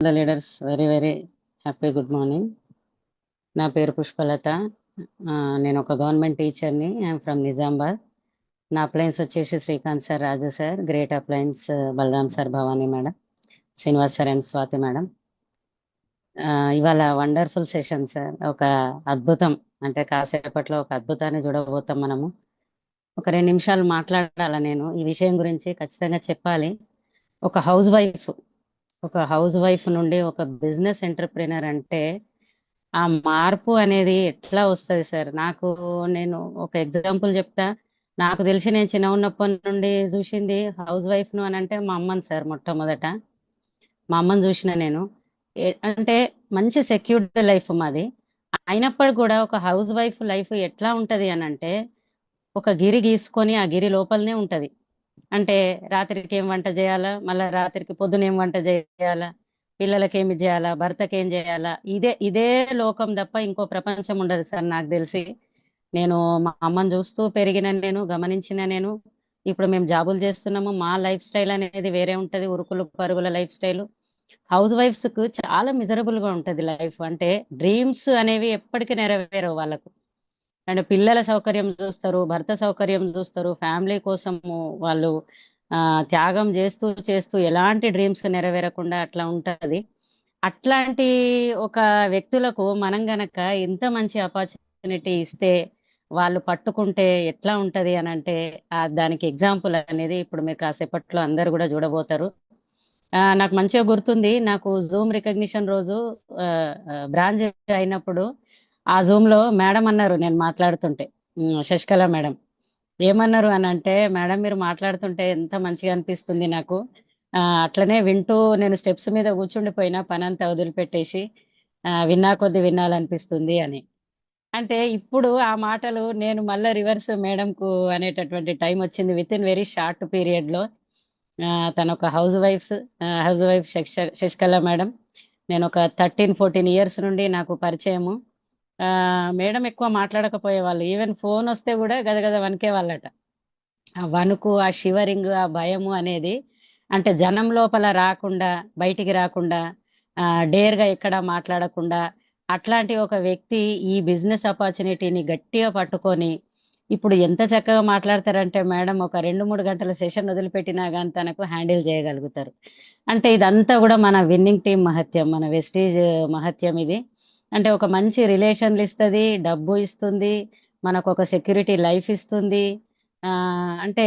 The leaders very very happy good morning. నా పేరు పుష్పలత. నేను ఒక గవర్నమెంట్ టీచర్ని. I'm from Nizamabad. నా అప్లయన్స్ వచ్చేసి Srikanth sir, Raju sir, great uplines Balaram sir, Bhavani madam, Srinivas sir and Swathi madam. ఇవాళ వండర్ఫుల్ సెషన్ సార్. ఒక అద్భుతం, అంటే కాసేపట్లో ఒక అద్భుతాన్ని చూడబోతాం మనము. ఒక 2 నిమిషాలు మాట్లాడాల నేను ఈ విషయం గురించి ఖచ్చితంగా చెప్పాలి. ఒక హౌస్ వైఫ్ నుండి ఒక బిజినెస్ ఎంటర్ప్రినర్ అంటే ఆ మార్పు అనేది ఎట్లా వస్తుంది సార్? నేను ఒక ఎగ్జాంపుల్ చెప్తా. నాకు తెలిసి నేను చిన్న ఉన్నప్పటి నుండి చూసింది హౌస్ వైఫ్ ను అని అంటే మా అమ్మని సార్. మొట్టమొదట మా అమ్మని చూసిన నేను. అంటే మంచి సెక్యూర్డ్ లైఫ్ మాది. అయినప్పటికీ కూడా ఒక హౌస్ వైఫ్ లైఫ్ ఎట్లా ఉంటది అని అంటే, ఒక గిరి గీసుకొని ఆ గిరి లోపలనే ఉంటది. అంటే రాత్రికి ఏం వంట చేయాలా, మళ్ళా రాత్రికి పొద్దున ఏం వంట చేయాలా, పిల్లలకి ఏమి చేయాలా, భర్తకి ఏం చేయాలా, ఇదే ఇదే లోకం తప్ప ఇంకో ప్రపంచం ఉండదు సార్ నాకు తెలిసి. నేను మా అమ్మని చూస్తూ పెరిగిన, నేను గమనించిన నేను. ఇప్పుడు మేము జాబులు చేస్తున్నాము, మా లైఫ్ స్టైల్ అనేది వేరే ఉంటది, ఉరుకులు పరుగుల లైఫ్ స్టైల్. హౌస్ వైఫ్స్ కు చాలా మిజరబుల్ గా ఉంటది లైఫ్. అంటే డ్రీమ్స్ అనేవి ఎప్పటికీ నెరవేరవు వాళ్ళకు. అండ్ పిల్లల సౌకర్యం చూస్తారు, భర్త సౌకర్యం చూస్తారు, ఫ్యామిలీ కోసము వాళ్ళు త్యాగం చేస్తూ చేస్తూ ఎలాంటి డ్రీమ్స్ నెరవేరకుండా అట్లా ఉంటది. అట్లాంటి ఒక వ్యక్తులకు మనం గనక ఇంత మంచి ఆపర్చునిటీ ఇస్తే, వాళ్ళు పట్టుకుంటే ఎట్లా ఉంటది అని అంటే, దానికి ఎగ్జాంపుల్ అనేది ఇప్పుడు మీరు కాసేపట్లో అందరు కూడా చూడబోతారు. నాకు మంచిగా గుర్తుంది. నాకు జూమ్ రికగ్నిషన్ రోజు బ్రాంచ్ అయినప్పుడు ఆ జూమ్ లో మేడం అన్నారు నేను మాట్లాడుతుంటే, శశికళ మేడం ఏమన్నారు అని అంటే, మేడం మీరు మాట్లాడుతుంటే ఎంత మంచిగా అనిపిస్తుంది నాకు. అట్లనే వింటూ నేను స్టెప్స్ మీద కూర్చుండిపోయినా, పనంతా వదిలిపెట్టేసి విన్నా కొద్ది వినాలనిపిస్తుంది అని. అంటే ఇప్పుడు ఆ మాటలు నేను మళ్ళీ రివర్స్ మేడంకు అనేటటువంటి టైం వచ్చింది with in very short period లో. తను ఒక హౌస్ వైఫ్ శశికళ మేడం. నేను ఒక 13-14 ఇయర్స్ నుండి నాకు పరిచయము. మేడం ఎక్కువ మాట్లాడకపోయేవాళ్ళు. ఈవెన్ ఫోన్ వస్తే కూడా గదగద వణికే వాళ్ళట. ఆ వణుకు, ఆ షివరింగ్, ఆ భయము అనేది, అంటే జనం లోపల రాకుండా, బయటికి రాకుండా, డేర్ గా ఎక్కడ మాట్లాడకుండా, అట్లాంటి ఒక వ్యక్తి ఈ బిజినెస్ ఆపర్చునిటీని గట్టిగా పట్టుకొని ఇప్పుడు ఎంత చక్కగా మాట్లాడతారంటే మేడం, ఒక 2-3 గంటల సెషన్ వదిలిపెట్టినా కానీ తనకు హ్యాండిల్ చేయగలుగుతారు. అంటే ఇదంతా కూడా మన విన్నింగ్ టీం మహత్యం, మన వెస్టీజ్ మహత్యం ఇది. అంటే ఒక మంచి రిలేషన్లు ఇస్తుంది, డబ్బు ఇస్తుంది, మనకు ఒక సెక్యూరిటీ లైఫ్ ఇస్తుంది. అంటే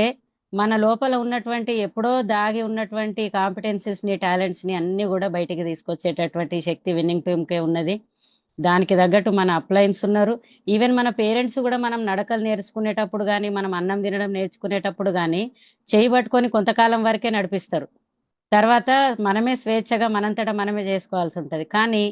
మన లోపల ఉన్నటువంటి ఎప్పుడో దాగి ఉన్నటువంటి కాంపిటెన్సీస్ ని, టాలెంట్స్ ని అన్ని కూడా బయటికి తీసుకొచ్చేటటువంటి శక్తి విన్నింగ్ టీమ్ కే ఉన్నది. దానికి తగ్గట్టు మన అప్లయన్స్ ఉన్నారు. ఈవెన్ మన పేరెంట్స్ కూడా మనం నడకలు నేర్చుకునేటప్పుడు కానీ, మనం అన్నం తినడం నేర్చుకునేటప్పుడు కానీ చేయబట్టుకొని కొంతకాలం వరకే నడిపిస్తారు. తర్వాత మనమే స్వేచ్ఛగా మనంతటా మనమే చేసుకోవాల్సి ఉంటది. కానీ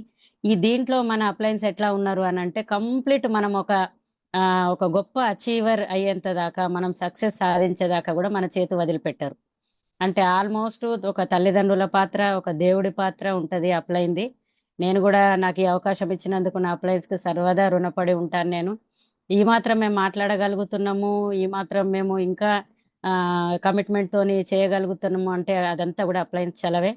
ఈ దీంట్లో మన అప్లయన్స్ ఎట్లా ఉన్నారు అని అంటే, కంప్లీట్ మనం ఒక గొప్ప అచీవర్ అయ్యేంత దాకా, మనం సక్సెస్ సాధించేదాకా కూడా మన చేతి వదిలిపెట్టారు. అంటే ఆల్మోస్ట్ ఒక తల్లిదండ్రుల పాత్ర, ఒక దేవుడి పాత్ర ఉంటది అప్లైంది. నేను కూడా నాకు ఈ అవకాశం ఇచ్చినందుకు నా అప్లయన్స్ కి సర్వదా రుణపడి ఉంటాను నేను. ఈ మాత్రం మేము మాట్లాడగలుగుతున్నాము, ఈ మాత్రం మేము ఇంకా కమిట్మెంట్ తోని చేయగలుగుతున్నాము అంటే అదంతా కూడా అప్లయన్స్ చలవే.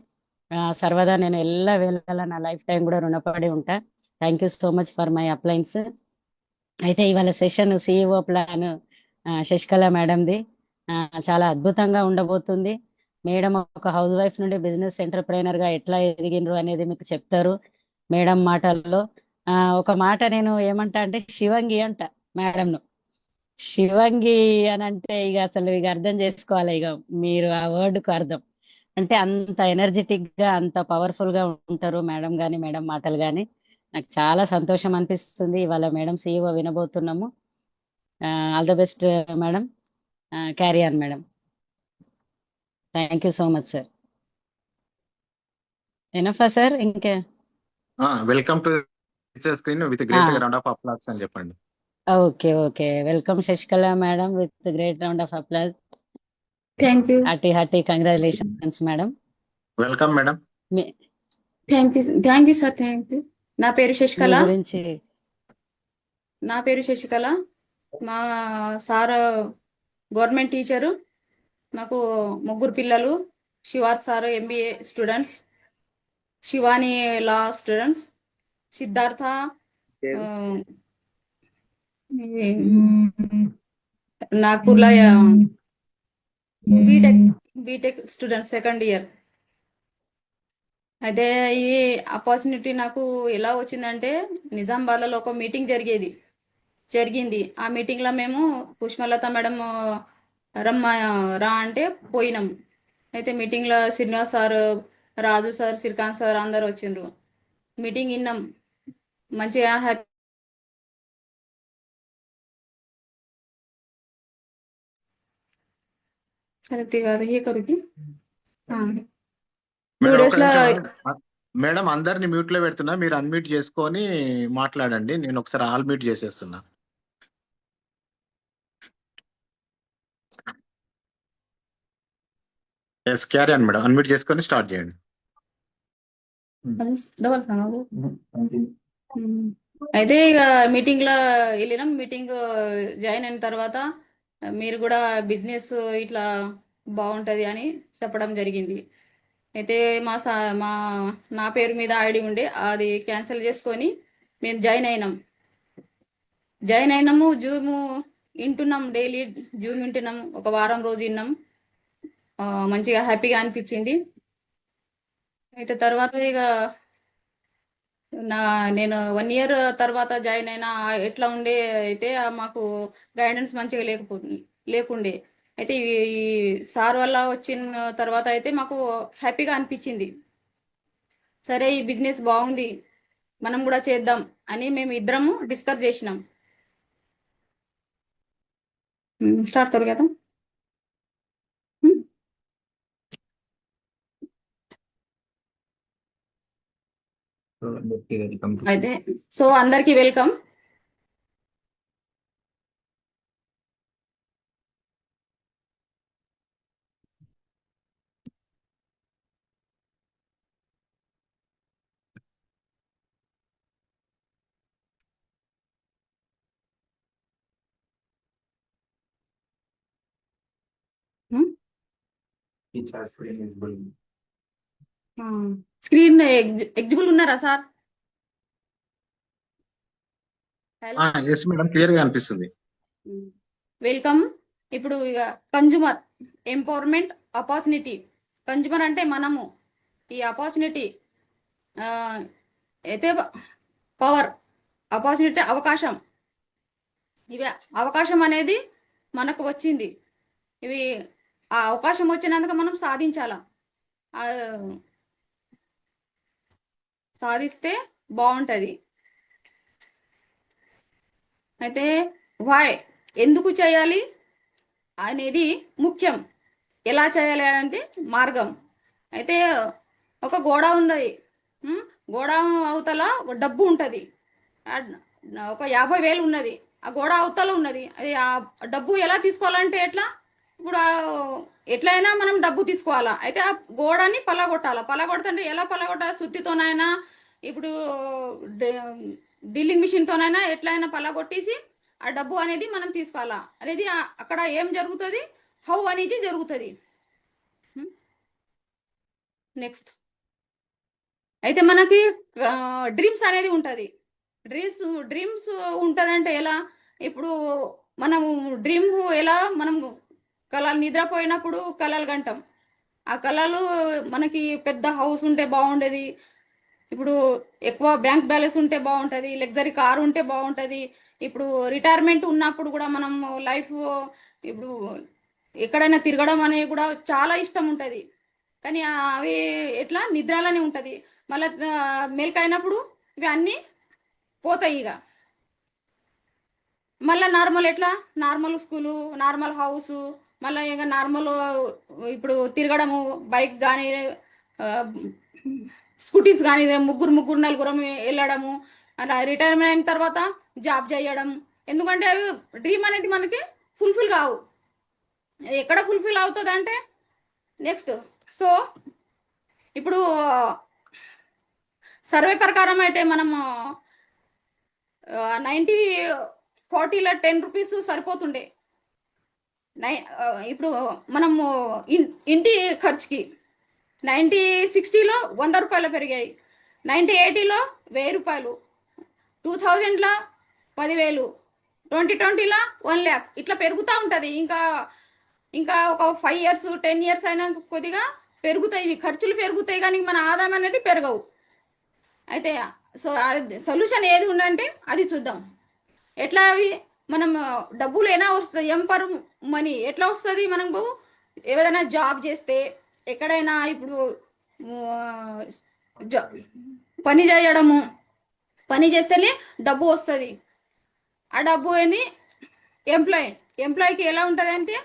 సర్వదా నేను వేళలా నా లైఫ్ టైం కూడా రుణపడి ఉంటా. Thank you so much for my uplines. అయితే ఇవాళ సెషన్ సిఇఓ ప్లాన్ శశికళ మేడంది. చాలా అద్భుతంగా ఉండబోతుంది. మేడం ఒక హౌస్ వైఫ్ నుండి బిజినెస్ ఎంటర్ప్రైనర్ గా ఎట్లా ఎదిగినరు అనేది మీకు చెప్తారు మేడం మాటల్లో. ఒక మాట నేను ఏమంటా అంటే శివంగి అంట మేడంను. శివంగి అని అంటే ఇక అసలు ఇక అర్థం చేసుకోవాలి ఇక మీరు ఆ వర్డ్ కు అర్థం. అంటే అంత ఎనర్జెటిక్ గా, అంత పవర్ఫుల్ గా ఉంటారు మేడం గాని, మేడం మాటలు గాని. నాకు చాలా సంతోషం అనిపిస్తుంది. ఇవాళ మేడం సిఇఓ వినబోతున్నాము. All the best madam. Carry on madam. Thank you so much sir. ఎనఫా సార్? ఇంకే welcome to screen with great round of applause అని చెప్పండి. Okay okay. Welcome Sasikala madam with great round of applause. Thank you. Hearty congratulations madam. Welcome madam. Thank you sir. Thank you. నా పేరు శశికళ. మా sir government teacher. మాకు 3 పిల్లలు. శివార్ sir MBA students. Shivani law students, Siddharth నాగ్పూర్లో BTech student second year. అయితే ఈ opportunity నాకు ఎలా వచ్చిందంటే నిజామాబాద్లో ఒక మీటింగ్ జరిగింది. ఆ మీటింగ్లో మేము పుష్పలత మేడం రా అంటే పోయినాం. అయితే మీటింగ్లో Srinivas sir, Raju sir, Srikanth sir అందరు వచ్చిండ్రు. మీటింగ్ విన్నాం, మంచిగా హ్యాపీ. కరెక్ట్ కాదు ఏ కరుకి 2 మేడం ఒక days లో నిమిషం మేడం, అందరిని మ్యూట్ లో పెడుతున్నా, మీరు అన్మ్యూట్ చేసుకొని మాట్లాడండి. నేను ఒకసారి ఆల్ మ్యూట్ చేసేస్తున్నా. ఎస్, క్యారీ అని మేడం, అన్మ్యూట్ చేసుకొని స్టార్ట్ చేయండి. డబల్ సంగవు. అయితే ఇక మీటింగ్ లో వెళ్ళినాం. మీటింగ్ జాయిన్ అయిన తర్వాత మీరు కూడా బిజినెస్ ఇట్లా బాగుంటది అని చెప్పడం జరిగింది. అయితే నా పేరు మీద ఐడి ఉండే అది క్యాన్సిల్ చేసుకొని మేము జాయిన్ అయినాము. జూమ్ వింటున్నాం, డైలీ జూమ్ వింటున్నాం. ఒక వారం రోజు విన్నాం, మంచిగా హ్యాపీగా అనిపించింది. అయితే తర్వాత ఇక నేను 1 year తర్వాత జాయిన్ అయినా ఎట్లా ఉండే అయితే మాకు గైడెన్స్ మంచిగా లేకుండే. అయితే ఈ సార్ వల్ల వచ్చిన తర్వాత అయితే మాకు హ్యాపీగా అనిపించింది. సరే ఈ బిజినెస్ బాగుంది, మనం కూడా చేద్దాం అని మేము ఇద్దరము డిస్కస్ చేసినాం. స్టార్ట్ కరు కదా. అయితే సో అందరికి వెల్కమ్. స్క్రీన్ ఎగ్జిబుల్ ఉన్నారా సార్? ఎస్ మేడం, క్లియర్ గా అనిపిస్తుంది. వెల్కమ్. ఇప్పుడు ఇక కన్జ్యూమర్ ఎంపవర్మెంట్ ఆపర్చునిటీ. కన్జ్యూమర్ అంటే మనము, ఈ ఆపర్చునిటీ అయితే పవర్, ఆపర్చునిటీ అవకాశం. ఇవి అవకాశం అనేది మనకు వచ్చింది. ఇవి ఆ అవకాశం వచ్చినందుకు మనం సాధించాలా, సాధిస్తే బాగుంటుంది. అయితే ఎందుకు చేయాలి అనేది ముఖ్యం. ఎలా చేయాలి అంటే మార్గం. అయితే ఒక గోడ ఉంది, గోడ అవతల డబ్బు ఉంటుంది, ఒక 50,000 ఉన్నది, ఆ గోడ అవతల ఉన్నది. అది ఆ డబ్బు ఎలా తీసుకోవాలంటే ఎట్లా? ఇప్పుడు ఎట్లయినా మనం డబ్బు తీసుకోవాలా. అయితే ఆ గోడని పలగొడుతుంటే ఎలా పలగొట్టాలి? సుత్తితోనైనా, ఇప్పుడు డ్రిల్లింగ్ మిషన్తోనైనా ఎట్లయినా పలగొట్టేసి ఆ డబ్బు అనేది మనం తీసుకోవాలా. అనేది అక్కడ ఏం జరుగుతుంది? హౌ అనేది జరుగుతుంది. నెక్స్ట్ అయితే మనకి డ్రీమ్స్ అనేది ఉంటుంది. డ్రీమ్స్ ఉంటుందంటే ఎలా? ఇప్పుడు మనం డ్రీమ్ ఎలా, మనం కళలు నిద్రపోయినప్పుడు కళలు కంటాం. ఆ కళలు మనకి పెద్ద హౌస్ ఉంటే బాగుండేది, ఇప్పుడు ఎక్కువ బ్యాంక్ బ్యాలెన్స్ ఉంటే బాగుంటుంది, లగ్జరీ కార్ ఉంటే బాగుంటుంది. ఇప్పుడు రిటైర్మెంట్ ఉన్నప్పుడు కూడా మనం లైఫ్ ఇప్పుడు ఎక్కడైనా తిరగడం అనేది కూడా చాలా ఇష్టం ఉంటుంది. కానీ అవి ఎట్లా నిద్రలోనే ఉంటుంది. మళ్ళీ మెలకైనప్పుడు ఇవి అన్నీ పోతాయి. ఇక మళ్ళీ నార్మల్ ఎట్లా? నార్మల్ స్కూలు, నార్మల్ హౌసు, మళ్ళీ ఇక నార్మల్ ఇప్పుడు తిరగడము, బైక్ కానీ స్కూటీస్ కానీ, ముగ్గురు నలుగురం వెళ్ళడము, అలా రిటైర్మెంట్ అయిన తర్వాత జాబ్ చేయడం. ఎందుకంటే అవి డ్రీమ్ అనేది మనకి ఫుల్ఫిల్ కావు. ఎక్కడ ఫుల్ఫిల్ అవుతుంది అంటే నెక్స్ట్. సో ఇప్పుడు సర్వే ప్రకారం అయితే మనము 90-40 ₹10 సరిపోతుండే. ఇప్పుడు మనము ఇంటి ఖర్చుకి 1960లో 100 రూపాయలు పెరిగాయి, 1980లో 1000 రూపాయలు, 2000లో 10,000, 2020లో 1,00,000 ఇట్లా పెరుగుతూ ఉంటుంది. ఇంకా ఒక 5 ఇయర్స్ 10 ఇయర్స్ అయినా కొద్దిగా పెరుగుతాయి, ఇవి ఖర్చులు పెరుగుతాయి కానీ మన ఆదాయం అనేది పెరగవు. అయితే సొల్యూషన్ ఏది ఉందంటే అది చూద్దాం. ఎట్లా అవి మనం డబ్బులు ఎలా వస్తుంది, ఎంపర్ మనీ ఎట్లా వస్తుంది? మనం ఏదైనా జాబ్ చేస్తే ఎక్కడైనా ఇప్పుడు పని చేయడము, పని చేస్తేనే డబ్బు వస్తుంది. ఆ డబ్బు ఏంది ఎంప్లాయీకి ఎలా ఉంటుంది అంటే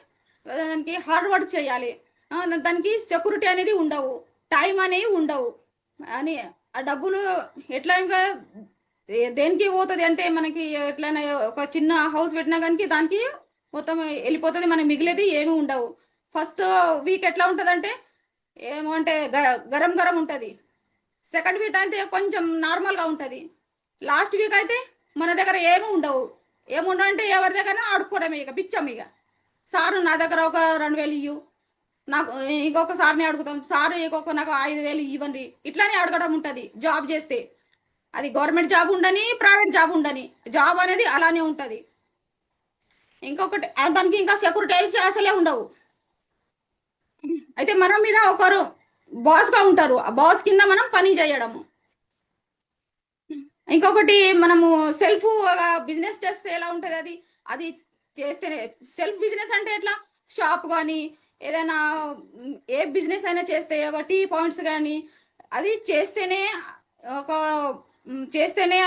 దానికి హార్డ్ వర్క్ చేయాలి, దానికి సెక్యూరిటీ అనేది ఉండవు, టైం అనేవి ఉండవు అని. ఆ డబ్బులు ఎట్లా ఇంకా దేనికి పోతుంది అంటే మనకి ఎట్లయినా ఒక చిన్న హౌస్ పెట్టినా కానీ దానికి మొత్తం వెళ్ళిపోతుంది, మనకి మిగిలేది ఏమీ ఉండవు. ఫస్ట్ వీక్ ఎట్లా ఉంటుంది అంటే ఏమో అంటే గరం గరం ఉంటుంది, సెకండ్ వీక్ అయితే కొంచెం నార్మల్గా ఉంటుంది, లాస్ట్ వీక్ అయితే మన దగ్గర ఏముండవు అంటే ఎవరి దగ్గర ఆడుకోవడమే, ఇక బిచ్చం. ఇక సారు నా దగ్గర ఒక 2,000 ఇవ్వు, నాకు ఇంకొక సార్ని అడుగుతాం, సారు ఇంకొక నాకు 5,000 ఇవ్వండి, ఇట్లానే అడగడం ఉంటుంది. జాబ్ చేస్తే అది గవర్నమెంట్ జాబ్ ఉండని ప్రైవేట్ జాబ్ ఉండని జాబ్ అనేది అలానే ఉంటుంది. ఇంకొకటి దానికి ఇంకా సెక్యూరిటీ అసలే ఉండవు. అయితే మన మీద ఒకరు బాస్గా ఉంటారు, ఆ బాస్ కింద మనం పని చేయడము. ఇంకొకటి మనము సెల్ఫ్ బిజినెస్ చేస్తే ఎలా ఉంటుంది? అది చేస్తేనే సెల్ఫ్ బిజినెస్ అంటే ఎట్లా, షాప్ కానీ ఏదైనా ఏ బిజినెస్ అయినా చేస్తే ఒక టీ పాయింట్స్ కానీ అది చేస్తేనే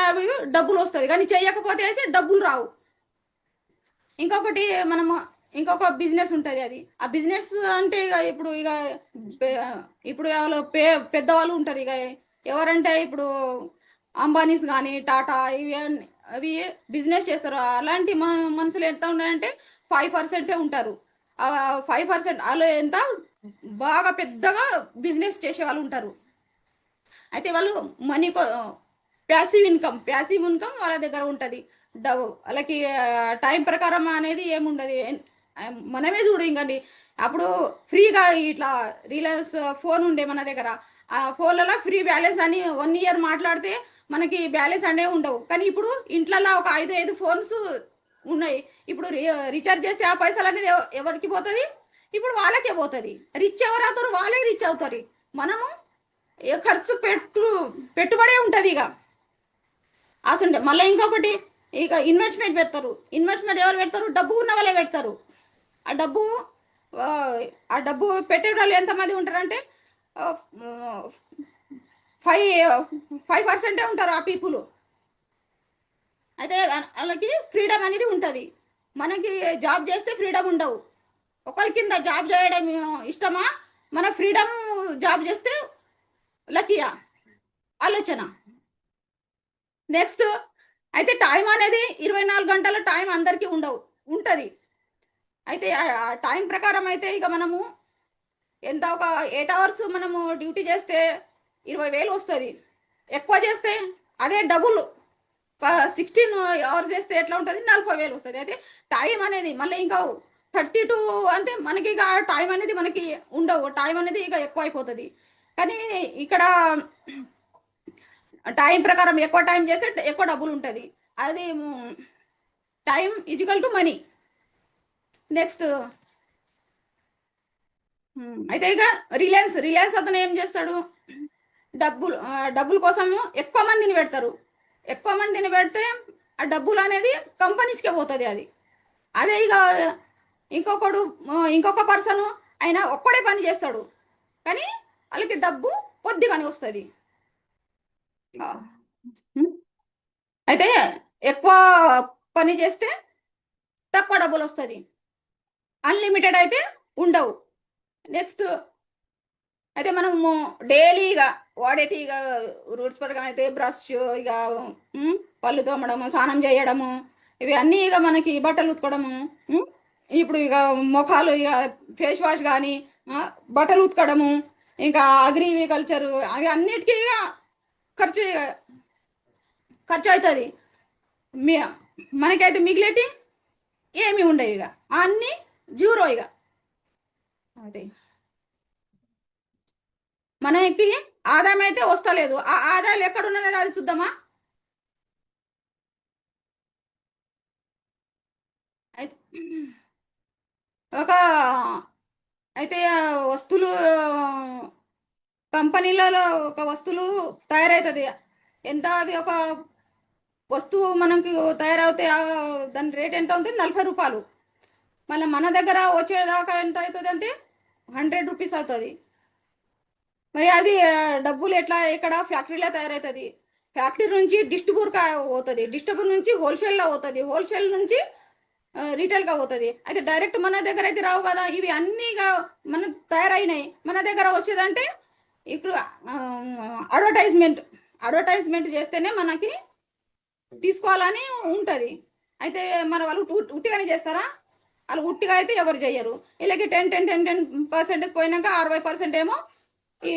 అవి డబ్బులు వస్తుంది, కానీ చేయకపోతే అయితే డబ్బులు రావు. ఇంకొక బిజినెస్ ఉంటుంది, ఆ బిజినెస్ అంటే ఇప్పుడు వాళ్ళు పెద్దవాళ్ళు ఉంటారు. ఇక ఎవరంటే ఇప్పుడు అంబానీస్ కానీ టాటా అవి బిజినెస్ చేస్తారు. అలాంటి మనుషులు ఎంత ఉన్నారంటే 5% ఉంటారు. 5% వాళ్ళు ఎంత బాగా పెద్దగా బిజినెస్ చేసే వాళ్ళు ఉంటారు. అయితే వాళ్ళు మనీ ప్యాసివ్ ఇన్కమ్ వాళ్ళ దగ్గర ఉంటుంది. వాళ్ళకి టైం ప్రకారం అనేది ఏముండదు. మనమే చూడు ఇంకండి, అప్పుడు ఫ్రీగా ఇట్లా రిలయన్స్ ఫోన్ ఉండే మన దగ్గర, ఆ ఫోన్లలో ఫ్రీ బ్యాలెన్స్ అని 1 ఇయర్ మాట్లాడితే మనకి బ్యాలెన్స్ అనే ఉండవు. కానీ ఇప్పుడు ఇంట్లలో ఒక 5 ఫోన్స్ ఉన్నాయి. ఇప్పుడు రీఛార్జ్ చేస్తే ఆ పైసలు అనేది ఎవరికి పోతుంది? ఇప్పుడు వాళ్ళకే పోతుంది. రిచ్ ఎవరు అవుతారు? వాళ్ళే రిచ్ అవుతారు. మనము ఏ ఖర్చు పెట్టుబడే ఉంటుంది. ఇక అసలు మళ్ళీ ఇంకొకటి, ఇక ఇన్వెస్ట్మెంట్ పెడతారు. ఇన్వెస్ట్మెంట్ ఎవరు పెడతారు? డబ్బు ఉన్న వాళ్ళే పెడతారు. ఆ డబ్బు పెట్టేవాళ్ళు ఎంతమంది ఉంటారంటే 5% ఉంటారు ఆ పీపుల్. అయితే వాళ్ళకి ఫ్రీడమ్ అనేది ఉంటుంది. మనకి జాబ్ చేస్తే ఫ్రీడమ్ ఉండవు. ఒకరి కింద జాబ్ చేయడం ఇష్టమా, మన ఫ్రీడమ్ జాబ్ చేస్తే లక్కీయా? ఆలోచన. నెక్స్ట్ అయితే టైం అనేది 24 గంటల టైం అందరికీ ఉంటుంది. అయితే ఆ టైం ప్రకారం అయితే ఇక మనము ఎంత ఒక 8 అవర్స్ మనము డ్యూటీ చేస్తే 20,000 వస్తుంది. ఎక్కువ చేస్తే అదే డబుల్ 16 అవర్స్ చేస్తే ఎట్లా ఉంటుంది? 40,000 వస్తుంది. అయితే టైం అనేది మళ్ళీ ఇంకా 32 అంటే మనకి ఇక టైం అనేది మనకి ఉండవు, టైం అనేది ఇక ఎక్కువ అయిపోతుంది. కానీ ఇక్కడ టైం ప్రకారం ఎక్కువ టైం చేస్తే ఎక్కువ డబ్బులు ఉంటుంది. అది time equal to money. Next అయితే ఇక రిలయన్స్ అతను ఏం చేస్తాడు? డబ్బుల కోసము ఎక్కువ మందిని పెడితే ఆ డబ్బులు అనేది కంపెనీస్కే పోతుంది. అదే ఇక ఇంకొక పర్సన్ ఆయన ఒక్కడే పని చేస్తాడు, కానీ వాళ్ళకి డబ్బు కొద్దిగానే వస్తుంది. అయితే ఎక్కువ పని చేస్తే తక్కువ డబ్బులు వస్తుంది, అన్లిమిటెడ్ అయితే ఉండవు. నెక్స్ట్ అయితే మనము డైలీగా వాడేటి ఇక రూట్స్ ప్రకారం అయితే బ్రష్, ఇక పళ్ళు తోమడము, స్నానం చేయడము, ఇవి అన్నీ ఇక మనకి బట్టలు ఉతకడము, ఇప్పుడు ఇక ముఖాలు ఇక ఫేస్ వాష్ కానీ బట్టలు ఉతకడము, ఇంకా అగ్రికల్చర్ అవి అన్నిటికీ ఇక ఖర్చు అవుతుంది. మనకైతే మిగిలేటి ఏమి ఉండవు, ఇక అన్నీ జీరో. ఇక అదే మనకి ఆదాయం అయితే వస్తలేదు. ఆ ఆదాయాలు ఎక్కడ ఉన్నది అది చూద్దామా. అయితే ఒక అయితే వస్తువులు కంపెనీలలో ఒక వస్తువులు తయారవుతుంది. ఎంత అవి ఒక వస్తువు మనకి తయారవుతే దాని రేట్ ఎంత ఉంటుంది? 40 రూపాయలు. మళ్ళీ మన దగ్గర వచ్చేదాకా ఎంత అవుతుంది అంటే 100 రూపీస్ అవుతుంది. మరి అది డబ్బులు ఎట్లా ఇక్కడ ఫ్యాక్టరీలో తయారవుతుంది. ఫ్యాక్టరీ నుంచి డిస్ట్రిబ్యూటర్ పోతుంది, డిస్ట్రిబ్యూటర్ నుంచి హోల్సేల్లో పోతుంది, హోల్సేల్ నుంచి రీటైల్గా పోతుంది. అయితే డైరెక్ట్ మన దగ్గర అయితే రావు కదా. ఇవి అన్నీగా మన తయారైనాయి మన దగ్గర వచ్చేదంటే ఇప్పుడు అడ్వర్టైజ్మెంట్ చేస్తేనే మనకి తీసుకోవాలని ఉంటుంది. అయితే మన వాళ్ళు ఉట్టిగానే చేస్తారా? వాళ్ళు ఉట్టిగా అయితే ఎవరు చేయరు. వీళ్ళకి 10% పోయినాక 60% ఏమో ఈ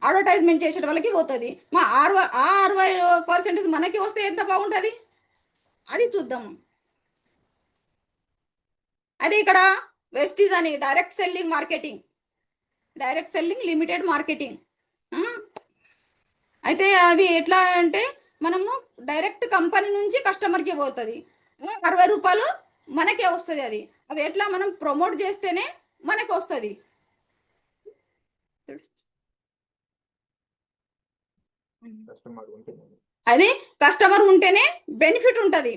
అడ్వర్టైజ్మెంట్ చేసే వాళ్ళకి పోతుంది. మా 60% మనకి వస్తే ఎంత బాగుంటుంది అది చూద్దాము. అది ఇక్కడ వెస్టీజ్ అని డైరెక్ట్ సెల్లింగ్ లిమిటెడ్ మార్కెటింగ్. అయితే అవి ఎట్లా అంటే మనము డైరెక్ట్ కంపెనీ నుంచి కస్టమర్కి పోతుంది. 60 రూపాయలు మనకే వస్తుంది. అది అవి ఎట్లా మనం ప్రమోట్ చేస్తేనే మనకు వస్తుంది. అది కస్టమర్ ఉంటేనే బెనిఫిట్ ఉంటుంది.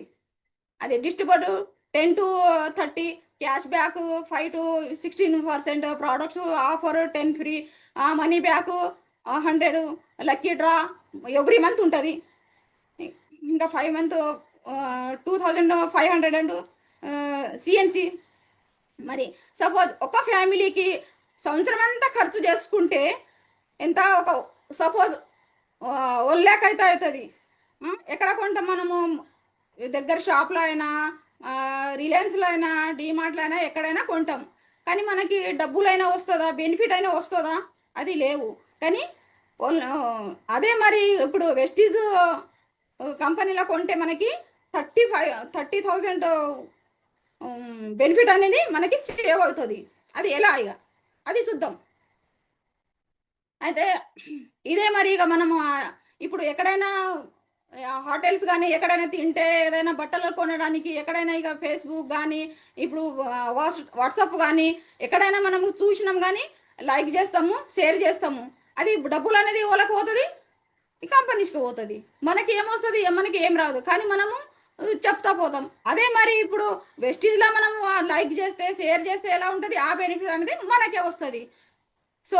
అది distributor 10 to 30 cash back, 5 to 16% products offer, 10 free, money back 100, lucky draw every month ఉంటుంది. ఇంకా 5 మంత్ 2500 అండ్ సిఎన్సి. మరి సపోజ్ ఒక ఫ్యామిలీకి సంవత్సరం అంతా ఖర్చు చేసుకుంటే ఎంత? ఒక సపోజ్ 1 lakh అయితే అవుతుంది. ఎక్కడ కొంటాం మనము? దగ్గర షాప్లో అయినా, రిలయన్స్లో అయినా, డీమార్ట్లో అయినా, ఎక్కడైనా కొంటాం. కానీ మనకి డబ్బులైనా వస్తుందా, బెనిఫిట్ అయినా వస్తుందా? అది లేవు. కానీ అదే మరి ఇప్పుడు వెస్టీజ్ కంపెనీలో కొంటే మనకి 30,000 బెనిఫిట్ అనేది మనకి సేవ్ అవుతుంది. అది ఎలా ఇక అది చూద్దాం. అయితే ఇదే మరి ఇక మనము ఇప్పుడు ఎక్కడైనా హోటల్స్ కానీ ఎక్కడైనా తింటే, ఏదైనా బట్టలు కొనడానికి ఎక్కడైనా ఇక ఫేస్బుక్ కానీ, ఇప్పుడు వాట్సాప్ కానీ ఎక్కడైనా మనము చూసినాం కానీ లైక్ చేస్తాము, షేర్ చేస్తాము. అది డబ్బులు అనేది వాళ్ళకి పోతుంది, ఈ కంపెనీస్కి పోతుంది. మనకి ఏమొస్తుంది? మనకి ఏం రాదు. కానీ మనము చెప్తా పోతాం. అదే మరి ఇప్పుడు వెస్టీజ్లో మనము లైక్ చేస్తే, షేర్ చేస్తే ఎలా ఉంటుంది? ఆ బెనిఫిట్ అనేది మనకే వస్తుంది. సో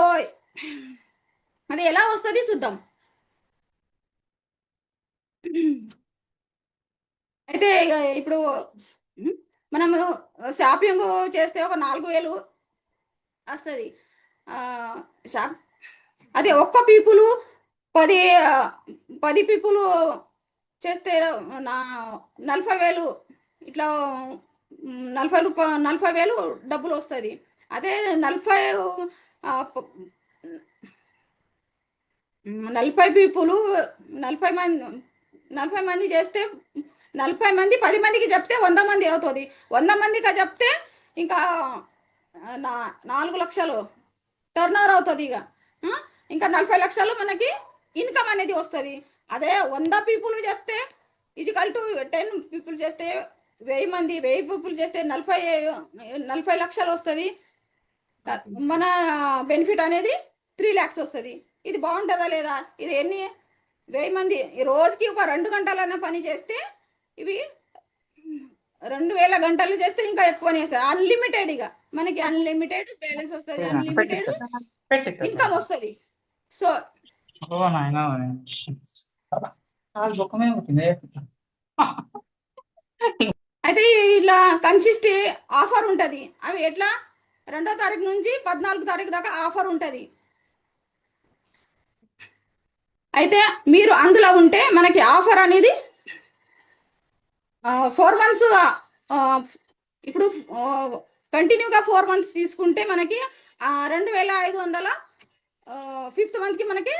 అది ఎలా వస్తుంది చూద్దాం. అయితే ఇప్పుడు మనము షాపింగ్ చేస్తే ఒక 4000 వస్తుంది. షాప్ అదే ఒక్క పీపుల్ 10 పీపుల్ చేస్తే 40,000 ఇట్లా 40,000 డబ్బులు వస్తుంది. అదే 40 పీపుల్ 40 మంది చేస్తే 40 మంది 10 మందికి చెప్తే 100 మంది అవుతుంది. 100 మందికి చెప్తే ఇంకా 4 లక్షలు టర్న్ ఓవర్ అవుతుంది. ఇంకా 40 లక్షలు మనకి ఇన్కమ్ అనేది వస్తుంది. అదే 100 పీపుల్ చెప్తే ఈజ్వల్ టు 10 పీపుల్ చేస్తే 1000 పీపుల్ చేస్తే 40 లక్షలు వస్తుంది. మన బెనిఫిట్ అనేది 3 lakhs వస్తుంది. ఇది బాగుంటుందా లేదా? ఇది 1000 మంది రోజుకి ఒక 2 గంటలైనా పని చేస్తే ఇవి 2000 గంటలు చేస్తే ఇంకా ఎక్కువనే వస్తుంది. అన్లిమిటెడ్ ఇక మనకి అన్లిమిటెడ్ బ్యాలెన్స్ వస్తుంది, అన్లిమిటెడ్ ఇన్కమ్ వస్తుంది. సో అయితే ఇలా కన్సిస్ట్ ఆఫర్ ఉంటుంది. అవి ఎట్లా? 2వ తారీఖు నుంచి 14వ తారీఖు దాకా ఆఫర్ ఉంటుంది. అయితే మీరు అందులో ఉంటే మనకి ఆఫర్ అనేది 4 months, ఇప్పుడు కంటిన్యూగా 4 months తీసుకుంటే మనకి 2500 5th మంత్కి మనకి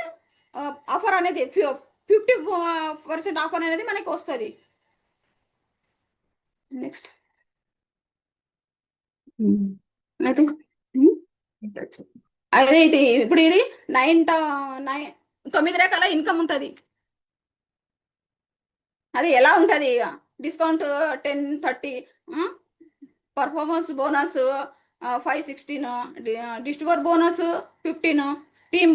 ఆఫర్ అనేది 50% ఆఫర్ అనేది మనకి వస్తుంది. నెక్స్ట్ అయితే అదే ఇది ఇప్పుడు ఇది 9 రకాల ఇన్కమ్ ఉంటుంది. అది ఎలా ఉంటుంది? Discount 10, 30, performance bonus 5, 16, distributor bonus 15, team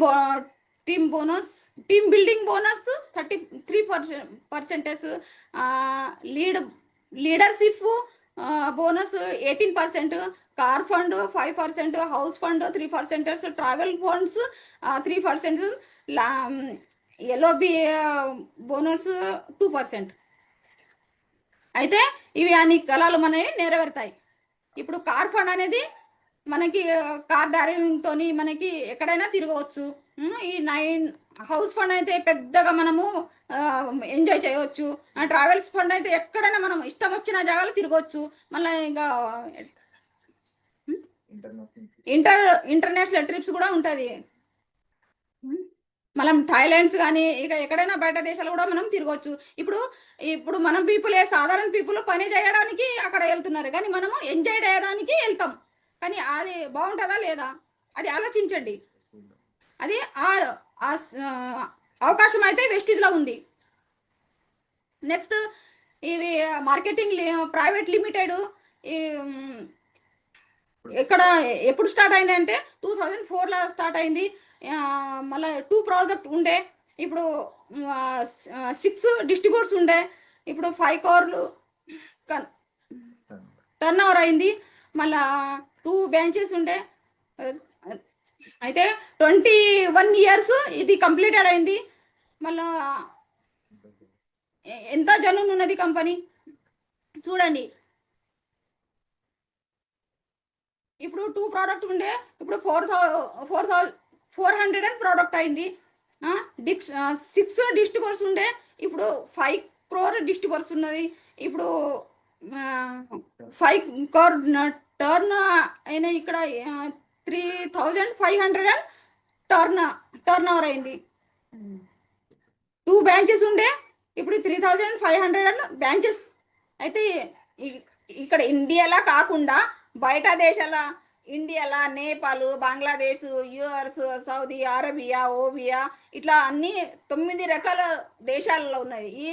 bonus, team building bonus 33%, leadership bonus 18%, car fund 5%, house fund 3%, travel funds 3%, LOB bonus 2%. అయితే ఇవి అన్ని కళలు మనవి నెరవేరుతాయి. ఇప్పుడు కార్ ఫండ్ అనేది మనకి కార్ డ్రైవింగ్ తోని మనకి ఎక్కడైనా తిరగవచ్చు. ఈ 9 హౌస్ ఫండ్ అయితే పెద్దగా మనము ఎంజాయ్ చేయవచ్చు. ట్రావెల్స్ ఫండ్ అయితే ఎక్కడైనా మనం ఇష్టం వచ్చిన జాగాలో తిరగవచ్చు. మళ్ళీ ఇంకా ఇంటర్నేషనల్ ట్రిప్స్ కూడా ఉంటుంది. మనం థాయిలాండ్స్ కానీ ఇక ఎక్కడైనా బయట దేశాలు కూడా మనం తిరగవచ్చు. ఇప్పుడు మనం సాధారణ పీపుల్ పని చేయడానికి అక్కడ వెళ్తున్నారు, కానీ మనము ఎంజాయ్ చేయడానికి వెళ్తాం. కానీ అది బాగుంటుందా లేదా అది ఆలోచించండి. అది అవకాశం అయితే వెస్టీజ్లో ఉంది. నెక్స్ట్ ఇవి మార్కెటింగ్ ప్రైవేట్ లిమిటెడ్ ఇక్కడ ఎప్పుడు స్టార్ట్ అయింది అంటే 2004లో స్టార్ట్ అయింది. మళ్ళీ 2 ప్రాజెక్ట్ ఉండే, ఇప్పుడు 6 డిస్ట్రిబ్యూటర్స్ ఉండే, ఇప్పుడు 5 crore టర్న్ ఓవర్ అయింది. మళ్ళా 2 బ్రాంచెస్ ఉండే. అయితే 21 years ఇది కంప్లీటెడ్ అయింది. మళ్ళా ఎంత జనున్ ఉన్నది కంపెనీ చూడండి. ఇప్పుడు 2 ప్రోడక్ట్ ఉండే, ఇప్పుడు 400 ప్రోడక్ట్ అయింది. 6 డిస్ట్రిబ్యూటర్స్ ఉండే, ఇప్పుడు 5 crore డిస్ట్రిబ్యూటర్స్ ఉన్నది. ఇప్పుడు 5 crore టర్న్ అయినా ఇక్కడ 3,500 టర్న్ ఓవర్ అయింది. 2 బ్రాంచెస్ ఉండే, ఇప్పుడు 3,500 బ్రాంచెస్. అయితే ఇక్కడ ఇండియాలా కాకుండా బయట దేశాల, ఇండియాలో Nepal, Bangladesh, US, Saudi Arabia, ఓబియా ఇట్లా అన్ని 9 రకాల దేశాలలో ఉన్నది ఈ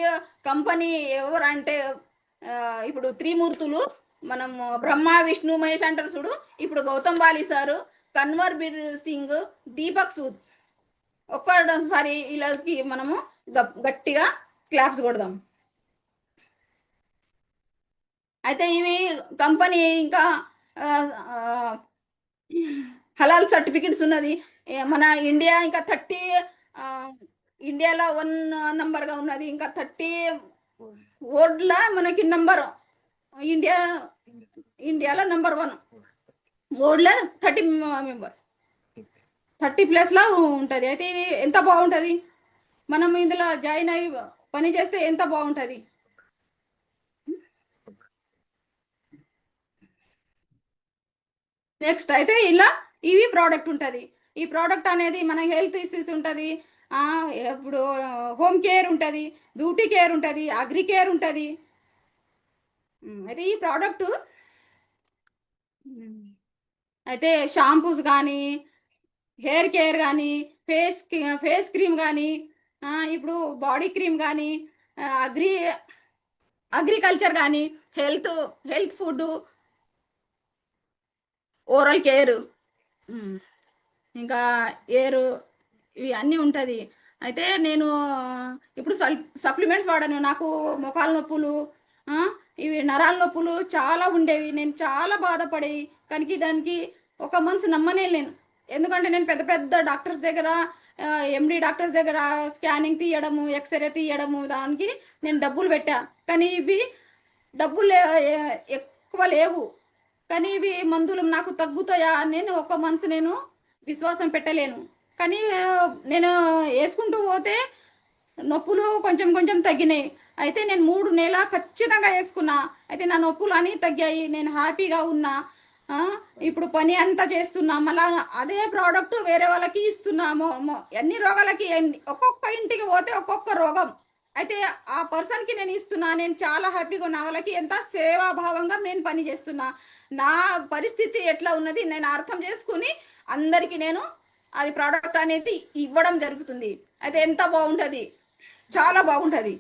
కంపెనీ. ఎవరంటే ఇప్పుడు త్రిమూర్తులు, మనం బ్రహ్మ విష్ణు మహేష్ అంటారు చూడు. ఇప్పుడు గౌతమ్ బాలి సారు, కన్వర్ బీర్ సింగ్, దీపక్ సూద్. ఒక్కసారి ఇలాకి మనము గట్టిగా క్లాప్స్ కొడదాం. అయితే ఇవి కంపెనీ ఇంకా హలాల్ సర్టిఫికెట్స్ ఉన్నది. మన ఇండియా ఇంకా 30 ఇండియాలో 1 నంబర్గా ఉన్నది. ఇంకా 30 వరల్డ్లో మనకి నంబర్, ఇండియాలో నంబర్ 1, వరల్డ్లో 30 మెంబర్స్, 30+ ఉంటుంది. అయితే ఇది ఎంత బాగుంటుంది, మనం ఇందులో జాయిన్ అయ్యి పని చేస్తే ఎంత బాగుంటుంది. నెక్స్ట్ అయితే ఇలా ఇవి ప్రోడక్ట్ ఉంటుంది. ఈ ప్రోడక్ట్ అనేది మన హెల్త్ ఇష్యూస్ ఉంటుంది, ఇప్పుడు హోమ్ కేర్ ఉంటుంది, బ్యూటీ కేర్ ఉంటుంది, అగ్రి కేర్ ఉంటుంది. అయితే ఈ ప్రోడక్ట్ అయితే షాంపూస్ కానీ, హెయిర్ కేర్ కానీ, ఫేస్ క్రీమ్ కానీ, ఇప్పుడు బాడీ క్రీమ్ కానీ, అగ్రికల్చర్ కానీ, హెల్త్ ఫుడ్, ఓరల్ కేర్, ఇంకా ఎయిర్, ఇవి అన్నీ ఉంటుంది. అయితే నేను ఇప్పుడు సప్లిమెంట్స్ వాడాను. నాకు మోకాలు నొప్పులు, ఇవి నరాల నొప్పులు చాలా ఉండేవి. నేను చాలా బాధపడేవి. కానీ దానికి ఒక మనసు నమ్మనేలేను. ఎందుకంటే నేను పెద్ద పెద్ద డాక్టర్స్ దగ్గర, ఎండి డాక్టర్స్ దగ్గర స్కానింగ్ తీయడము, ఎక్స్రే తీయడము, దానికి నేను డబ్బులు పెట్టా. కానీ ఇవి డబ్బులు ఎక్కువ లేవు. కానీ ఇవి మందులు నాకు తగ్గుతాయా నేను ఒక మనసు నేను విశ్వాసం పెట్టలేను. కానీ నేను వేసుకుంటూ పోతే నొప్పులు కొంచెం కొంచెం తగ్గినాయి. అయితే నేను 3 నెలలు ఖచ్చితంగా వేసుకున్నా. అయితే నా నొప్పులు అని తగ్గాయి. నేను హ్యాపీగా ఉన్నా. ఇప్పుడు పని అంతా చేస్తున్నా. మళ్ళా అదే ప్రోడక్ట్ వేరే వాళ్ళకి ఇస్తున్నాము. ఎన్ని రోగాలకి, ఒక్కొక్క ఇంటికి పోతే ఒక్కొక్క రోగం. అయితే ఆ పర్సన్కి నేను ఇస్తున్నా. నేను చాలా హ్యాపీగా ఉన్నా. వాళ్ళకి ఎంత సేవాభావంగా నేను పని చేస్తున్నా. నా పరిస్థితి ఎట్లా ఉన్నది నేను అర్థం చేసుకుని అందరికీ నేను అది ప్రోడక్ట్ అనేది ఇవ్వడం జరుగుతుంది. అయితే ఎంత బాగుంటుంది, చాలా బాగుంటుంది.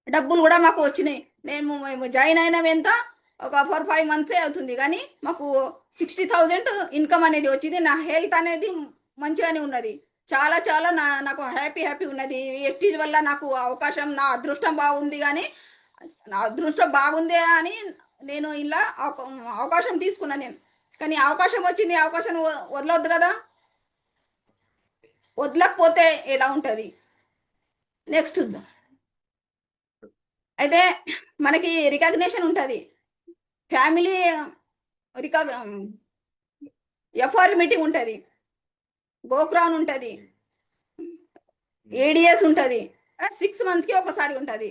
డబ్బులు కూడా మాకు వచ్చినాయి. మేము జాయిన్ అయినవి ఎంత, ఒక 4-5 మంత్సే అవుతుంది, కానీ మాకు 60,000 ఇన్కమ్ అనేది వచ్చింది. నా హెల్త్ అనేది మంచిగానే ఉన్నది. చాలా చాలా నాకు హ్యాపీ ఉన్నది. ఎస్టీజ్ వల్ల నాకు అవకాశం, నా అదృష్టం బాగుంది. కానీ నా అదృష్టం బాగుంది అని నేను ఇలా అవకాశం తీసుకున్నా నేను. కానీ అవకాశం వచ్చింది, అవకాశం వదలొద్దు కదా. వదలకపోతే ఎలా ఉంటుంది. నెక్స్ట్ అయితే మనకి రికగ్నిషన్ ఉంటుంది. ఫ్యామిలీ ఎఫ్ఆర్ మీటింగ్ ఉంటుంది, గోక్రాన్ ఉంటుంది, ఏడిఎస్ ఉంటుంది. 6 monthsకి ఒకసారి ఉంటుంది.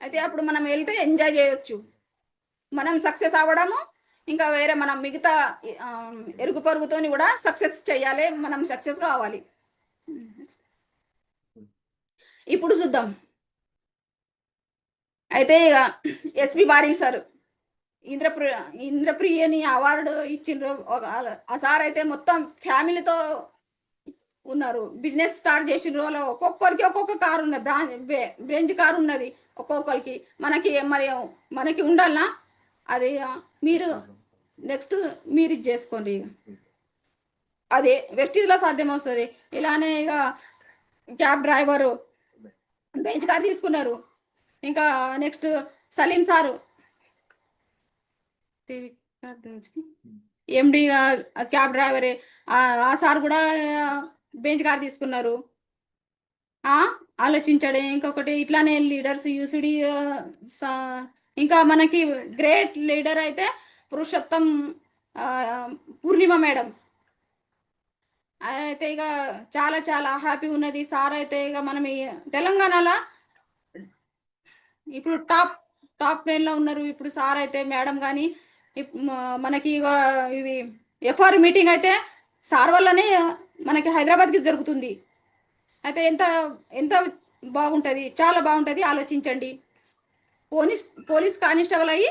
అయితే అప్పుడు మనం వెళ్తే ఎంజాయ్ చేయొచ్చు. మనం సక్సెస్ అవ్వడము, ఇంకా వేరే మనం మిగతా ఎరుగు పరుగుతోని కూడా సక్సెస్ చేయాలి. మనం సక్సెస్ కావాలి. ఇప్పుడు చూద్దాం. అయితే ఇక ఎస్పి బారీ సార్ ఇంద్రప్రియని అవార్డు ఇచ్చిండ్రు. ఆ సార్ అయితే మొత్తం ఫ్యామిలీతో ఉన్నారు. బిజినెస్ స్టార్ట్ చేసిండ్రు. వాళ్ళు ఒక్కొక్కరికి ఒక్కొక్క కారు ఉన్నది, బ్రెంజ్ కారు ఉన్నది ఒక్కొక్కరికి. మనకి ఉండాలనా అది మీరు నెక్స్ట్ మీరు ఇది చేసుకోండి. అది వెస్టీజ్లో సాధ్యం వస్తుంది. ఇలానే ఇక క్యాబ్ డ్రైవరు బెంచ్ కార్ తీసుకున్నారు. ఇంకా నెక్స్ట్ సలీం సారు ఎండి క్యాబ్ డ్రైవరే, ఆ సార్ కూడా బెంచ్ కార్ తీసుకున్నారు. ఆలోచించాడు. ఇంకొకటి ఇట్లానే లీడర్స్ యూసిడి, ఇంకా మనకి గ్రేట్ లీడర్ అయితే పురుషోత్తం పూర్ణిమ మేడం. అయితే ఇక చాలా చాలా హ్యాపీ ఉన్నది. సార్ అయితే ఇక మనం తెలంగాణలో ఇప్పుడు టాప్ 9లో ఉన్నారు. ఇప్పుడు సార్ అయితే మేడం కానీ మనకి ఇవి ఎఫ్ఆర్ మీటింగ్ అయితే సార్ వల్లనే మనకి హైదరాబాద్కి జరుగుతుంది. అయితే ఎంత ఎంత బాగుంటుంది, చాలా బాగుంటుంది. ఆలోచించండి. పోలీస్ కానిస్టేబుల్ అయ్యి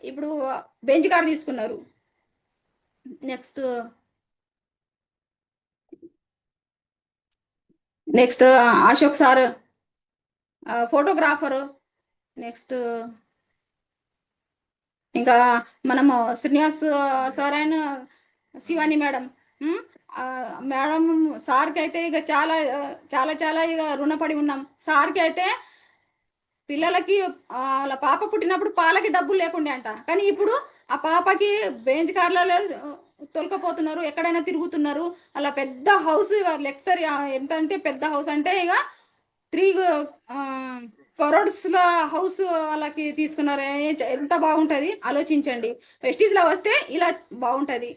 ఇప్పుడు బెంచ్ కార్ తీసుకున్నారు. Next Ashok sir photographer. Next ఇంకా మనము శ్రీనివాస్ సార్ అయిన శివాని మేడం. మేడం సార్కి అయితే ఇక చాలా చాలా చాలా ఇక రుణపడి ఉన్నాం. సార్కి అయితే పిల్లలకి వాళ్ళ పాప పుట్టినప్పుడు పాలకి డబ్బులు లేకుండే అంట, కానీ ఇప్పుడు ఆ పాపకి బెంచ్ కార్లలో తొలకపోతున్నారు, ఎక్కడైనా తిరుగుతున్నారు. అలా పెద్ద హౌస్, ఇక లెక్చర్ ఎంత అంటే పెద్ద హౌస్ అంటే ఇక 3 crores హౌస్ వాళ్ళకి తీసుకున్నారు. ఎంత బాగుంటుంది ఆలోచించండి. వెస్టీజ్లో వస్తే ఇలా బాగుంటుంది.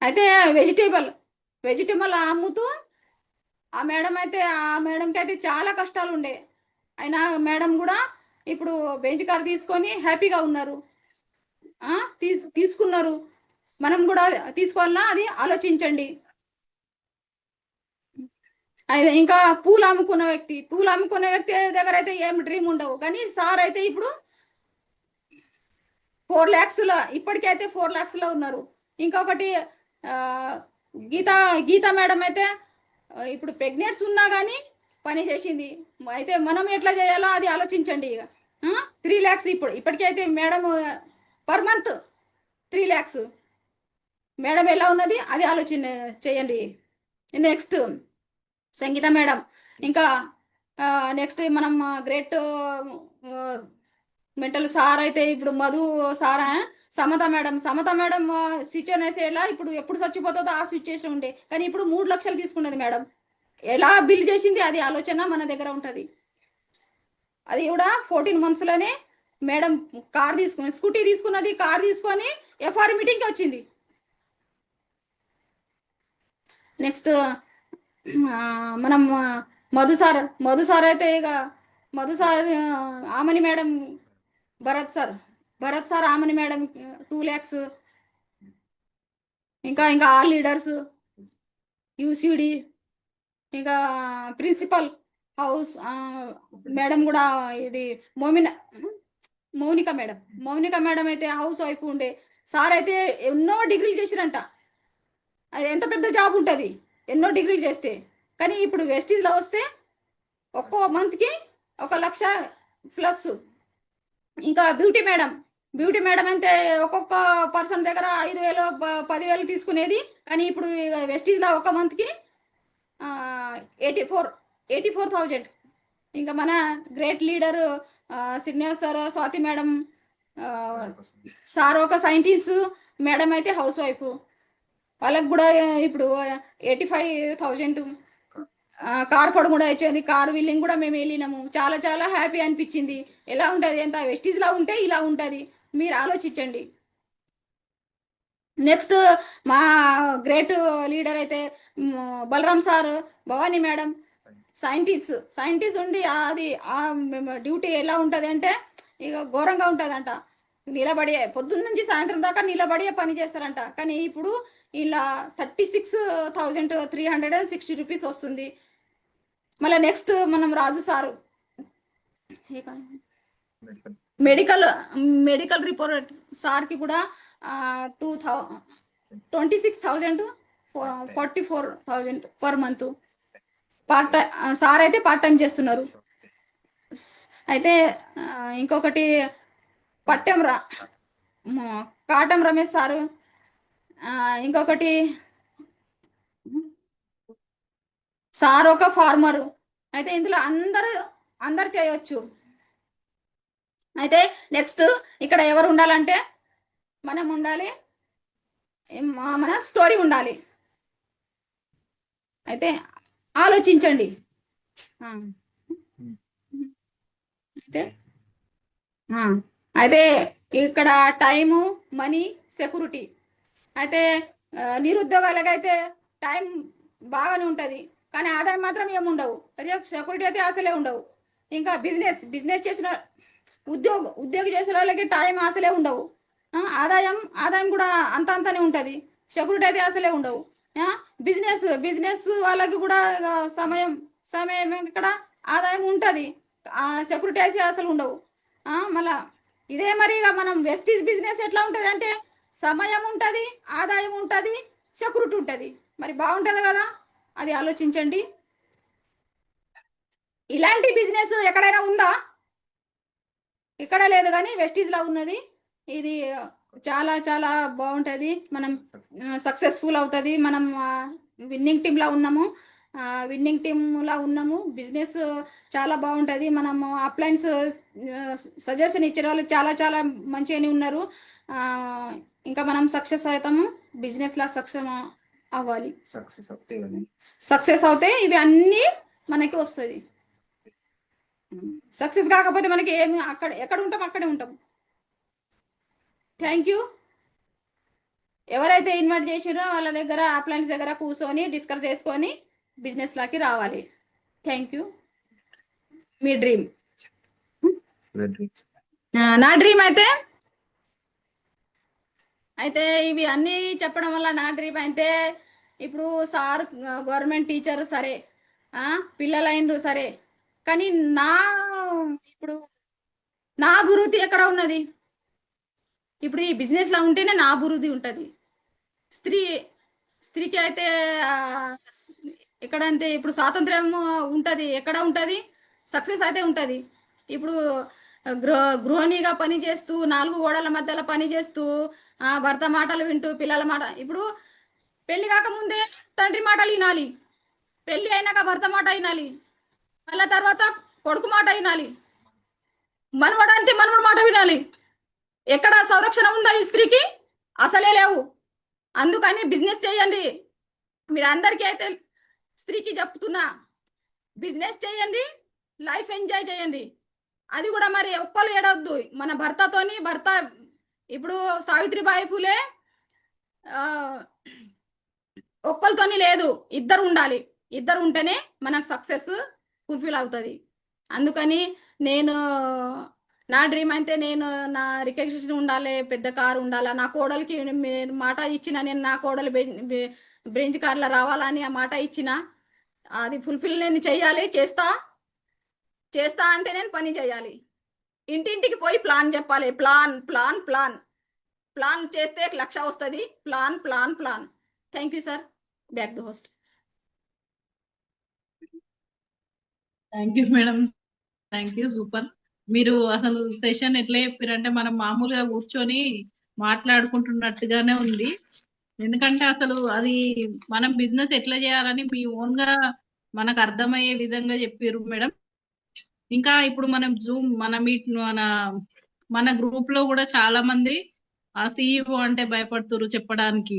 అయితే వెజిటేబుల్ అమ్ముతూ ఆ మేడంకి అయితే చాలా కష్టాలు ఉండే. అయినా మేడం కూడా ఇప్పుడు బెంచ్ కార్ తీసుకొని హ్యాపీగా ఉన్నారు. తీసుకున్నారు. మనం కూడా తీసుకోవాలన్నా అది ఆలోచించండి. అయితే ఇంకా పూలు అమ్ముకున్న వ్యక్తి దగ్గర అయితే ఏం డ్రీమ్ ఉండవు, కానీ సార్ అయితే ఇప్పుడు 4 lakhsలో ఇప్పటికైతే 4 lakhsలో ఉన్నారు. ఇంకొకటి గీతా మేడం అయితే ఇప్పుడు ప్రెగ్నెంట్స్ ఉన్నా కానీ పని చేసింది. అయితే మనం ఎట్లా చేయాలో అది ఆలోచించండి. ఇక 3 lakhs ఇప్పటికైతే madam per month 3 lakhs. Madam ఎలా ఉన్నది అది ఆలోచన చేయండి. Next Sangeetha madam. ఇంకా నెక్స్ట్ మనం గ్రేట్ మెంటల్ సార్ అయితే ఇప్పుడు Madhu sir. Samatha madam situation వేసే ఎలా ఇప్పుడు ఎప్పుడు చచ్చిపోతుందో ఆ సిచ్యువేషన్ ఉండే, కానీ ఇప్పుడు 3 లక్షలు తీసుకున్నది మేడం. ఎలా బిల్ చేసింది అది ఆలోచన మన దగ్గర ఉంటుంది. అది కూడా 14 monthsలోనే మేడం స్కూటీ తీసుకున్నది. కార్ తీసుకొని ఎఫ్ఆర్ మీటింగ్కి వచ్చింది. నెక్స్ట్ మనం మధు సార్ అయితే ఇక Aamani madam, Bharath sir Aamani madam 2 lakhs. ఇంకా ఆల్ లీడర్స్ యూసిడి, ఇంకా ప్రిన్సిపల్ హౌస్ మేడం కూడా ఇది మౌనిక మేడం అయితే హౌస్ వైఫ్ ఉండే. సార్ అయితే ఎన్నో డిగ్రీలు చేసిరంట. అది ఎంత పెద్ద జాబ్ ఉంటుంది ఎన్నో డిగ్రీలు చేస్తే. కానీ ఇప్పుడు వెస్టీజ్లో వస్తే ఒక్కో మంత్కి 1,00,000+. ఇంకా బ్యూటీ మేడం అంటే ఒక్కొక్క పర్సన్ దగ్గర 5,000 10,000 తీసుకునేది. కానీ ఇప్పుడు వెస్టీజ్లో ఒక మంత్కి 84,000. ఇంకా మన great leader signal sir, Swathi madam, sir ఒక సైంటిస్ట్, మేడం అయితే హౌస్ వైఫ్. వాళ్ళకి కూడా ఇప్పుడు 85,000. కార్ ఫోడ్ కూడా వచ్చింది. కార్ వీలింగ్ కూడా మేము వెళ్ళినాము. చాలా చాలా హ్యాపీ అనిపించింది. ఎలా ఉంటుంది, ఎంత వెస్టీజ్లా ఉంటే ఇలా ఉంటుంది. మీరు ఆలోచించండి. నెక్స్ట్ మా గ్రేట్ లీడర్ అయితే Balaram sir, Bhavani madam scientist ఉండి అది డ్యూటీ ఎలా ఉంటుంది అంటే ఇక ఘోరంగా ఉంటుందంట. నిలబడే పొద్దున్న నుంచి సాయంత్రం దాకా నిలబడే పని చేస్తారంట. కానీ ఇప్పుడు ఇలా 36,360 రూపీస్ వస్తుంది. మళ్ళీ నెక్స్ట్ మనం రాజు సారు మెడికల్ రిపోర్ట్ సార్కి కూడా 26,000 44,000 పర్ మంత్. సార్ అయితే పార్ట్ టైం చేస్తున్నారు. అయితే ఇంకొకటి కాటం రమేష్ సారు, ఇంకొకటి సార్ ఒక ఫార్మరు. అయితే ఇందులో అందరు చేయొచ్చు. అయితే నెక్స్ట్ ఇక్కడ ఎవరు ఉండాలంటే మనం ఉండాలి, మన స్టోరీ ఉండాలి. అయితే ఆలోచించండి. అయితే ఇక్కడ టైము, మనీ, సెక్యూరిటీ. అయితే నిరుద్యోగాలకు అయితే టైం బాగానే ఉంటుంది, కానీ ఆదాయం మాత్రం ఏముండవు. అదే సెక్యూరిటీ అయితే అసలే ఉండవు. ఇంకా బిజినెస్ చేసిన ఉద్యోగి చేసిన వాళ్ళకి టైం అసలే ఉండవు. ఆదాయం కూడా అంతనే ఉంటుంది. సెక్యూరిటీ అయితే అసలే ఉండవు. బిజినెస్ వాళ్ళకి కూడా సమయం ఇక్కడ ఆదాయం ఉంటుంది, సెక్యూరిటీ అయితే అసలు ఉండవు. మళ్ళా ఇదే మరి ఇక మనం వెస్టీజ్ బిజినెస్ ఎట్లా ఉంటుంది అంటే సమయం ఉంటుంది, ఆదాయం ఉంటుంది, సెక్యూరిటీ ఉంటుంది. మరి బాగుంటుంది కదా, అది ఆలోచించండి. ఇలాంటి బిజినెస్ ఎక్కడైనా ఉందా? ఇక్కడ లేదు, కానీ వెస్టీజ్లో ఉన్నది. ఇది చాలా చాలా బాగుంటుంది. మనం సక్సెస్ఫుల్ అవుతుంది. మనం విన్నింగ్ టీంలో ఉన్నాము. బిజినెస్ చాలా బాగుంటుంది. మనము అప్లయన్స్ సజెషన్ ఇచ్చిన వాళ్ళు చాలా చాలా మంచిగానే ఉన్నారు. ఇంకా మనం సక్సెస్ అవుతాము. బిజినెస్లో సక్సెస్ అవ్వాలి. సక్సెస్ అవుతే ఇవి అన్నీ మనకి వస్తుంది. సక్సెస్ కాకపోతే మనకి ఏమి ఎక్కడ ఉంటాం అక్కడే ఉంటాం. Thank you. ఎవరైతే ఇన్వైట్ చేసిరో వాళ్ళ దగ్గర అప్లయన్స్ దగ్గర కూర్చొని డిస్కస్ చేసుకొని బిజినెస్లోకి రావాలి. Thank you. Me dream. నా డ్రీమ్ అయితే ఇవి అన్నీ చెప్పడం వల్ల నా డ్రీమ్ అయితే ఇప్పుడు సార్ గవర్నమెంట్ టీచర్ సరే, పిల్లలైనరు సరే, కానీ ఇప్పుడు నా అభివృద్ధి ఎక్కడ ఉన్నది? ఇప్పుడు ఈ బిజినెస్లో ఉంటేనే నా అభివృద్ధి ఉంటుంది. స్త్రీకి అయితే ఎక్కడంటే ఇప్పుడు స్వాతంత్ర్యం ఉంటుంది, ఎక్కడ ఉంటుంది? సక్సెస్ అయితే ఉంటుంది. ఇప్పుడు గృహిణిగా పని చేస్తూ 4 గోడల మధ్యలో పని చేస్తూ భర్త మాటలు వింటూ పిల్లల మాట. ఇప్పుడు పెళ్లి కాకముందే తండ్రి మాటలు వినాలి, పెళ్లి అయినాక భర్త మాట వినాలి, మళ్ళీ తర్వాత కొడుకు మాట వినాలి, మనవడు అంటే మనవడు మాట వినాలి. ఎక్కడ సంరక్షణ ఉందా ఈ స్త్రీకి? అసలే లేవు. అందుకని బిజినెస్ చేయండి. మీరు అందరికీ అయితే స్త్రీకి చెప్తున్నా, బిజినెస్ చేయండి, లైఫ్ ఎంజాయ్ చేయండి. అది కూడా మరి ఒక్కరు ఏడవద్దు. మన భర్త ఇప్పుడు సావిత్రిబాయి పూలే ఒక్కరితోని లేదు, ఇద్దరు ఉండాలి. ఇద్దరు ఉంటేనే మనకు సక్సెస్ ఫుల్ఫిల్ అవుతుంది. అందుకని నా డ్రీమ్ అయితే నా రికగ్నిషన్ ఉండాలి, పెద్ద కారు ఉండాలి. నా కోడలికి మాట ఇచ్చిన, నేను నా కోడలు బ్రేంజ్ కార్లో రావాలని ఆ మాట ఇచ్చిన, అది ఫుల్ఫిల్ నేను చేయాలి, చేస్తా. చేస్తా అంటే నేను పని చేయాలి. ఇంటింటికి పోయి ప్లాన్ చెప్పాలి. ప్లాన్ ప్లాన్ ప్లాన్ ప్లాన్ చేస్తే 1,00,000 వస్తుంది. Plan plan plan. Thank you sir. Back the host. Thank you madam, thank you, super. మీరు అసలు సెషన్ ఎట్లా చెప్పారంటే మనం మామూలుగా కూర్చొని మాట్లాడుకుంటున్నట్టుగానే ఉంది. ఎందుకంటే అసలు అది మనం బిజినెస్ ఎట్లా చేయాలని మీ ఓన్ గా మనకు అర్థమయ్యే విధంగా చెప్పారు మేడం. ఇంకా ఇప్పుడు మనం జూమ్ మన గ్రూప్ లో కూడా చాలా మంది ఆ CEO అంటే భయపడుతున్నారు చెప్పడానికి.